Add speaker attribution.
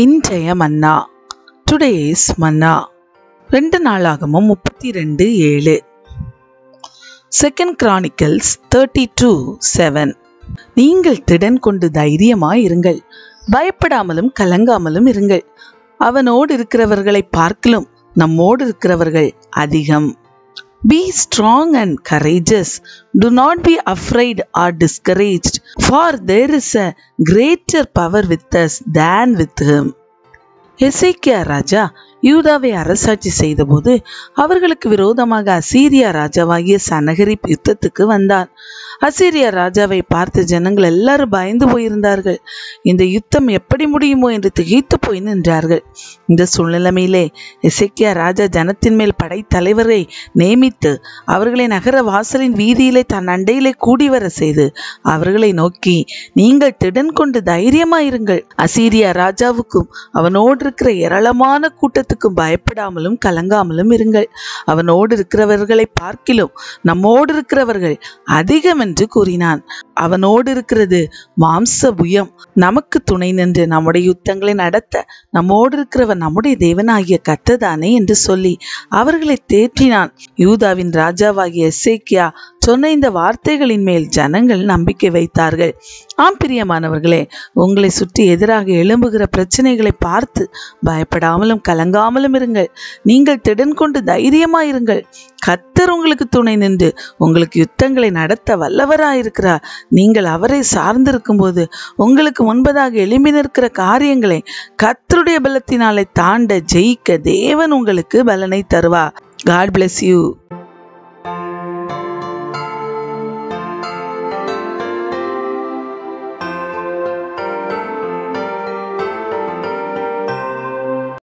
Speaker 1: இன்றைய மன்னா. டுடேஸ் மன்னா. 2 நாளாகமம் 32:7. 2 Chronicles 32:7. நீங்கள் திடன் கொண்டு தைரியமாயிருங்கள், பயப்படாமலும் கலங்காமலும் இருங்கள். அவனோடு இருக்கிறவர்களை பார்க்கிலும் நம்மோடு இருக்கிறவர்கள் அதிகம். Be strong and courageous. Do not be afraid or discouraged, for there is a greater power with us than with him. எசேக்கியா ராஜா யூதாவை அரசாட்சி செய்தபோது அவர்களுக்கு விரோதமாக அசீரியா ராஜாவாகிய சனகரிப் யுத்தத்துக்கு வந்தான். அசீரியா ராஜாவை பார்த்து ஜனங்கள் எல்லாரும் பயந்து போயிருந்தார்கள். இந்த யுத்தம் எப்படி முடியுமோ என்று திகைத்து போய் நின்றார்கள். இந்த சூழ்நிலைமையிலே எசேக்கியா ராஜா ஜனத்தின் மேல் படைத்தலைவரை நியமித்து அவர்களை நகர வாசலின் வீதியிலே தன் அண்டையிலே கூடி வர செய்து அவர்களை நோக்கி, நீங்கள் திடன் கொண்டு தைரியமாயிருங்கள். அசீரியா ராஜாவுக்கும் அவனோடு இருக்கிற ஏராளமான கூட்டத்துக்கும் பயப்படாமலும் கலங்காமலும் இருங்கள். அவனோடு இருக்கிறவர்களை பார்க்கிலும் நம்மோடு இருக்கிறவர்கள் அதிகம் என்று கூறினான். அவனோடு இருக்கிறது மாம்ச புயம். நமக்கு துணை நின்று நம்முடைய யுத்தங்களை நடத்த நம்மோடு இருக்கிறவர் நம்முடைய தேவனாகிய கர்த்தர்தானே என்று சொல்லி அவர்களை தேற்றினான். யூதாவின் ராஜாவாகிய எசேக்கியா சொன்ன இந்த வார்த்தைகளின் மேல் ஜனங்கள் நம்பிக்கை வைத்தார்கள். ஆம் பிரியமானவர்களே, உங்களை சுற்றி எதிராக எழும்புகிற பிரச்சனைகளை பார்த்து பயப்படாமலும் கலங்காமலும் இருங்கள். நீங்கள் திடன் கொண்டு தைரியமாயிருங்கள். கர்த்தர் உங்களுக்கு துணை நின்று உங்களுக்கு யுத்தங்களை நடத்த வல்லவராயிருக்கிறார். நீங்கள் அவரை சார்ந்திருக்கும் போது உங்களுக்கு முன்பதாக எழும்பி நிற்கிற காரியங்களை கர்த்தருடைய பலத்தினாலே தாண்ட ஜெயிக்க தேவன் உங்களுக்கு பலனை தருவார். God bless you.